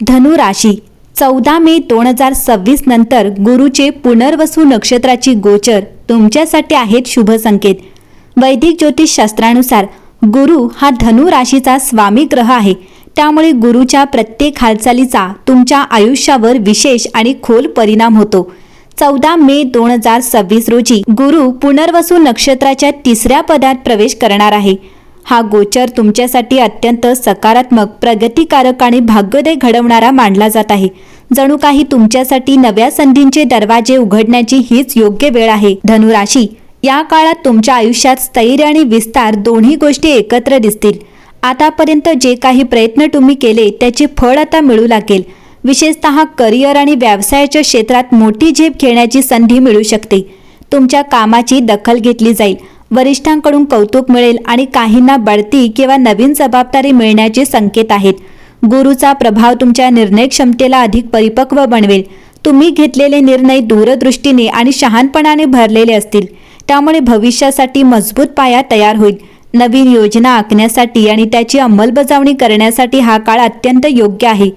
धनु राशी 14 मे 2026 नंतर गुरुचे पुनर्वसू नक्षत्राची गोचर तुमच्यासाठी आहेत शुभ संकेत। वैदिक ज्योतिष शास्त्रानुसार गुरु हा धनु राशीचा स्वामी ग्रह आहे। त्यामुळे गुरुच्या प्रत्येक हालचालीचा तुमच्या आयुष्यावर विशेष आणि खोल परिणाम होतो। 14 मे 2026 रोजी गुरु पुनर्वसू नक्षत्राच्या 3ऱ्या पदात प्रवेश करणार आहे। हा गोचर तुमच्यासाठी अत्यंत सकारात्मक, प्रगतिकारक आणि भाग्योदय घडवणारा मानला जात आहे। जणू काही तुमच्यासाठी नव्या संधींचे दरवाजे उघडण्याची हीच योग्य वेळ आहे। धनु राशी, या काळात तुमच्या आयुष्यात स्थैर्य आणि विस्तार दोन्ही गोष्टी एकत्र दिसतील। आतापर्यंत जे काही प्रयत्न तुम्ही केले त्याचे फळ आता मिळू लागेल। विशेषतः करिअर आणि व्यवसायाच्या क्षेत्रात मोठी झेप घेण्याची संधी मिळू शकते। तुमच्या कामाची दखल घेतली जाईल, वरिष्ठांकडून कौतुक मिळेल आणि काहींना बढती किंवा नवीन जबाबदारी मिळण्याचे संकेत आहेत। गुरुचा प्रभाव तुमच्या निर्णय क्षमतेला अधिक परिपक्व बनवेल। तुम्ही घेतलेले निर्णय दूरदृष्टीने आणि शहाणपणाने भरलेले असतील, त्यामुळे भविष्यासाठी मजबूत पाया तयार होईल। नवीन योजना आखण्यासाठी आणि त्याची अंमलबजावणी करण्यासाठी हा काळ अत्यंत योग्य आहे।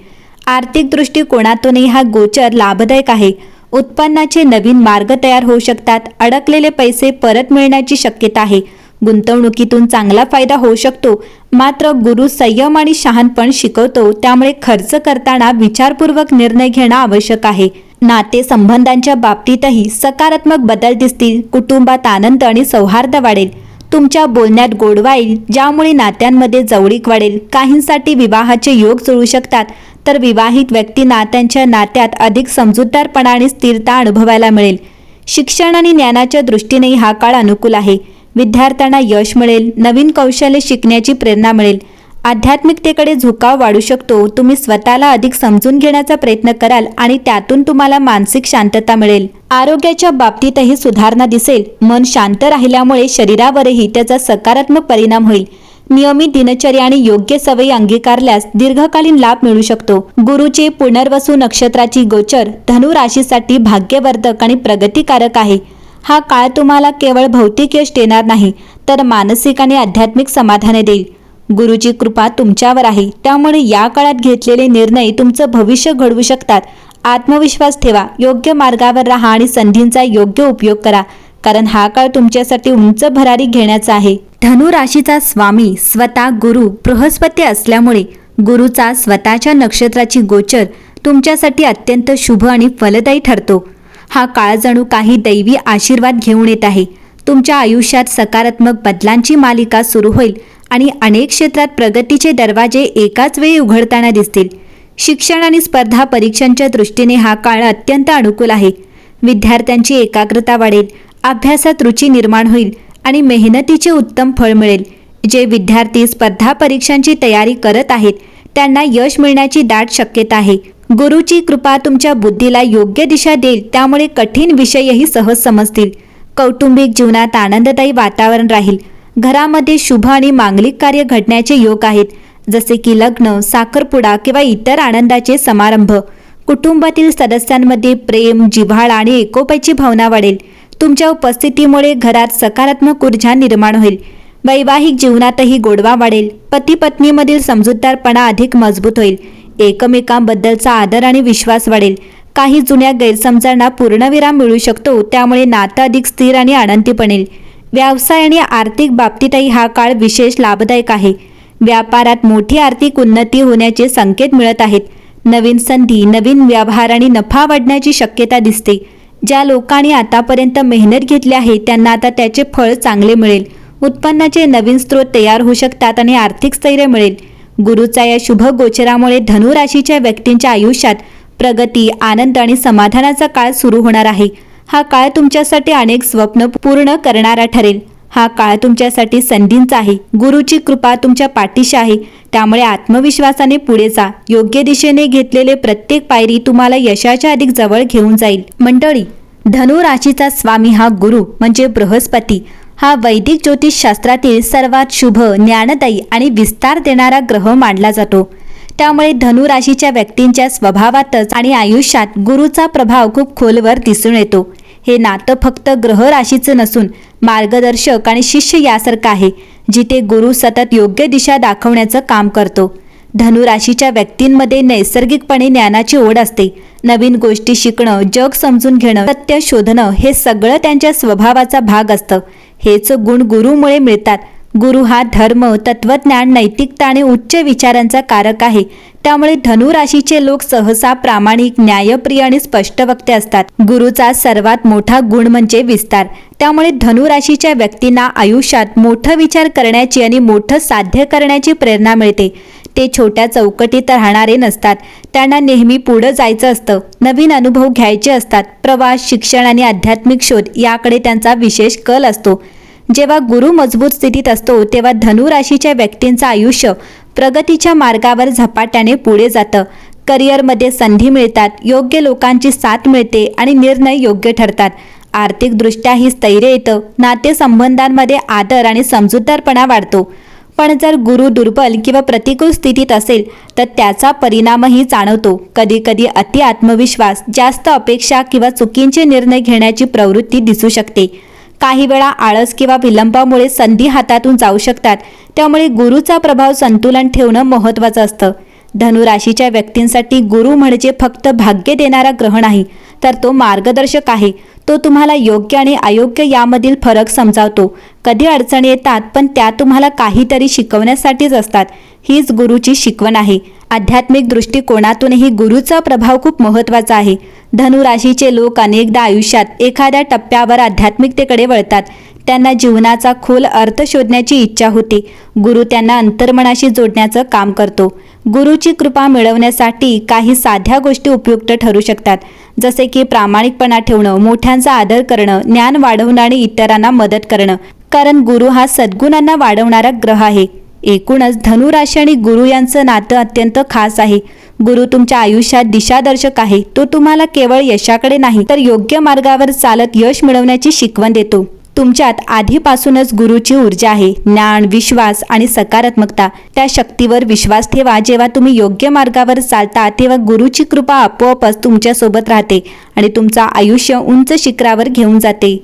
आर्थिक दृष्टिकोनातूनही हा गोचर लाभदायक आहे। उत्पन्नाचे नवीन मार्ग तयार होऊ शकतात। अडकलेले पैसे परत मिळण्याची शक्यता आहे। गुंतवणुकीतून चांगला फायदा होऊ शकतो। मात्र गुरु संयम आणि शहाणपण शिकवतो, त्यामुळे खर्च करताना विचारपूर्वक निर्णय घेणं आवश्यक आहे। नातेसंबंधांच्या बाबतीतही सकारात्मक बदल दिसतील। कुटुंबात आनंद आणि सौहार्द वाढेल। तुमच्या बोलण्यात गोडवा येईल, ज्यामुळे नात्यांमध्ये जवळीक वाढेल। काहींसाठी विवाहाचे योग जुळू शकतात, तर विवाहित व्यक्तींना त्यांच्या नात्यात अधिक समजूतदारपणा आणि स्थिरता अनुभवायला मिळेल। शिक्षण आणि ज्ञानाच्या दृष्टीनेही हा काळ अनुकूल आहे। विद्यार्थ्यांना यश मिळेल, नवीन कौशल्य शिकण्याची प्रेरणा मिळेल। आध्यात्मिकतेकडे झुकाव वाढू शकतो। तुम्ही स्वतःला अधिक समजून घेण्याचा प्रयत्न कराल आणि त्यातून तुम्हाला मानसिक शांतता मिळेल। आरोग्याच्या बाबतीतही सुधारणा दिसेल। मन शांत राहिल्यामुळे शरीरावरही त्याचा सकारात्मक परिणाम होईल। नियमित दिनचर्या आणि योग्य सवयी अंगीकारल्यास दीर्घकालीन लाभ मिळू शकतो। गुरुचे पुनर्वसू नक्षत्राची गोचर धनु राशीसाठी भाग्यवर्धक आणि प्रगतिकारक आहे। हा काळ तुम्हाला केवळ भौतिक यश देणार नाही, तर मानसिक आणि आध्यात्मिक समाधाने देईल। गुरुची कृपा तुमच्यावर आहे, त्यामुळे या काळात घेतलेले निर्णय तुमचं भविष्य घडवू शकतात। आत्मविश्वास ठेवा, योग्य मार्गावर राहा आणि संधींचा योग्य उपयोग करा, कारण हा काळ तुमच्यासाठी उंच भरारी घेण्याचा आहे। धनु राशीचा स्वामी स्वतः गुरु बृहस्पती असल्यामुळे गुरुचा स्वतःच्या नक्षत्राची गोचर तुमच्यासाठी अत्यंत शुभ आणि फलदायी ठरतो। हा काळ जणू काही दैवी आशीर्वाद घेऊन येत आहे। तुमच्या आयुष्यात सकारात्मक बदलांची मालिका सुरू होईल आणि अनेक क्षेत्रात प्रगतीचे दरवाजे एकाच वेळी उघडताना दिसतील। शिक्षण आणि स्पर्धा परीक्षांच्या दृष्टीने हा काळ अत्यंत अनुकूल आहे। विद्यार्थ्यांची एकाग्रता वाढेल, अभ्यासात रुची निर्माण होईल आणि मेहनतीचे उत्तम फळ मिळेल। जे विद्यार्थी स्पर्धा परीक्षांची तयारी करत आहेत त्यांना यश मिळण्याची दाट शक्यता आहे। गुरुची कृपा तुमच्या बुद्धीला योग्य दिशा देईल, त्यामुळे कठीण विषयही सहज समजतील। कौटुंबिक जीवनात आनंददायी वातावरण राहील। घरामध्ये शुभ आणि मांगलिक कार्य घडण्याचे योग आहेत, जसे की लग्न, साखरपुडा किंवा इतर आनंदाचे समारंभ। कुटुंबातील सदस्यांमध्ये प्रेम, जिव्हाळा आणि एकोप्याची भावना वाढेल। तुमच्या उपस्थितीमुळे घरात सकारात्मक ऊर्जा निर्माण होईल। वैवाहिक जीवनातही गोडवा वाढेल। पती पत्नीमधील समजूतदारपणा अधिक मजबूत होईल। एकमेकांबद्दलचा आदर आणि विश्वास वाढेल। काही जुन्या गैरसमजांना पूर्णविराम मिळू शकतो, त्यामुळे नातं अधिक स्थिर आणि आनंदी बनेल। व्यवसाय आणि आर्थिक बाबतीतही हा काळ विशेष लाभदायक आहे। व्यापारात मोठी आर्थिक उन्नती होण्याचे संकेत मिळत आहेत। नवीन संधी, नवीन व्यवहार आणि नफा वाढण्याची शक्यता दिसते। ज्या लोकांनी आतापर्यंत मेहनत घेतली आहे त्यांना आता त्याचे फळ चांगले मिळेल। उत्पन्नाचे नवीन स्रोत तयार होऊ शकतात आणि आर्थिक स्थैर्य मिळेल। गुरुचा या शुभ गोचरामुळे धनु राशीच्या व्यक्तींच्या आयुष्यात प्रगती, आनंद आणि समाधानाचा काळ सुरू होणार आहे। हा काळ तुमच्यासाठी अनेक स्वप्न पूर्ण करणारा ठरेल। हा काळ तुमच्यासाठी संधींचा आहे। गुरुची कृपा तुमच्या पाठीशी आहे, त्यामुळे आत्मविश्वासाने पुढे जा। योग्य दिशेने घेतलेले प्रत्येक पायरी तुम्हाला यशाच्या अधिक जवळ घेऊन जाईल। मंडळी, धनु राशीचा स्वामी हा गुरु म्हणजे बृहस्पती हा वैदिक ज्योतिष शास्त्रातील सर्वात शुभ, ज्ञानदायी आणि विस्तार देणारा ग्रह मानला जातो। त्यामुळे धनु राशीच्या व्यक्तींच्या स्वभावातच आणि आयुष्यात गुरुचा प्रभाव खूप खोलवर दिसून येतो। हे नातं फक्त ग्रह राशीचं नसून मार्गदर्शक आणि शिष्य यासारखं आहे, जिथे गुरु सतत योग्य दिशा दाखवण्याचं काम करतो। धनुराशीच्या व्यक्तींमध्ये नैसर्गिकपणे ज्ञानाची ओढ असते. नवीन गोष्टी शिकणं, जग समजून घेणं, सत्य शोधणं हे सगळं त्यांच्या स्वभावाचा भाग असतं. हेच गुण गुरुमुळे मिळतात. गुरु हा धर्म, तत्वज्ञान, नैतिकता आणि उच्च विचारांचा कारक आहे. त्यामुळे धनुराशीचे लोक सहसा प्रामाणिक, न्यायप्रिय आणि स्पष्टवक्ते असतात. गुरुचा सर्वात मोठा गुण म्हणजे विस्तार. त्यामुळे धनुराशीच्या व्यक्तींना आयुष्यात मोठं विचार करण्याची आणि मोठं साध्य करण्याची प्रेरणा मिळते. ते छोट्या चौकटीत राहणारे नसतात. त्यांना नेहमी पुढं जायचं असतं, नवीन अनुभव घ्यायचे असतात. प्रवास, शिक्षण आणि आध्यात्मिक शोध याकडे त्यांचा विशेष कल असतो. जेव्हा गुरु मजबूत स्थितीत असतो तेव्हा धनुराशीच्या व्यक्तींचं आयुष्य प्रगतीच्या मार्गावर झपाट्याने पुढे जातं. करिअरमध्ये संधी मिळतात, योग्य लोकांची साथ मिळते आणि निर्णय योग्य ठरतात. आर्थिकदृष्ट्याही स्थैर्य येतं. नातेसंबंधांमध्ये आदर आणि समजूतदारपणा वाढतो. पण जर गुरु दुर्बल किंवा प्रतिकूल स्थितीत असेल तर त्याचा परिणामही जाणवतो. कधीकधी अति आत्मविश्वास, जास्त अपेक्षा किंवा चुकीचे निर्णय घेण्याची प्रवृत्ती दिसू शकते. काही वेळा आळस किंवा विलंबामुळे संधी हातातून जाऊ शकतात. त्यामुळे गुरुचा प्रभाव संतुलन ठेवणं महत्त्वाचं असतं. धनुराशीच्या व्यक्तींसाठी गुरु म्हणजे फक्त भाग्य देणारा ग्रह नाही, तर तो मार्गदर्शक आहे. तो तुम्हाला योग्य आणि अयोग्य यामधील फरक समजावतो. कधी अडचणी येतात, पण त्या तुम्हाला काहीतरी शिकवण्यासाठीच असतात. हीच गुरुची शिकवण आहे. आध्यात्मिक दृष्टिकोनातूनही गुरुचा प्रभाव खूप महत्त्वाचा आहे. धनुराशीचे लोक अनेकदा आयुष्यात एखाद्या टप्प्यावर आध्यात्मिकतेकडे वळतात. त्यांना जीवनाचा खोल अर्थ शोधण्याची इच्छा होते. गुरु त्यांना अंतर्मनाशी जोडण्याचं काम करतो. गुरुची कृपा मिळवण्यासाठी काही साध्या गोष्टी उपयुक्त ठरू शकतात, जसे की प्रामाणिकपणा ठेवणं, मोठ्यांचा आदर करणं, ज्ञान वाढवणं आणि इतरांना मदत करणं. कारण गुरु हा सद्गुणांना वाढवणारा ग्रह आहे. एकूणच धनुराशी आणि गुरु यांचं नातं अत्यंत खास आहे. गुरु तुमच्या आयुष्यात दिशादर्शक आहे. तो तुम्हाला केवळ यशाकडे नाही, तर योग्य मार्गावर चालत यश मिळवण्याची शिकवण देतो. तुमच्यात आधीपासूनच गुरुची ऊर्जा आहे. ज्ञान, विश्वास आणि सकारात्मकता. त्या शक्तीवर विश्वास ठेवा. जेव्हा तुम्ही योग्य मार्गावर चालता तेव्हा गुरुची कृपा आपोआपच तुमच्या सोबत राहते आणि तुमचं आयुष्य उंच शिखरावर घेऊन जाते.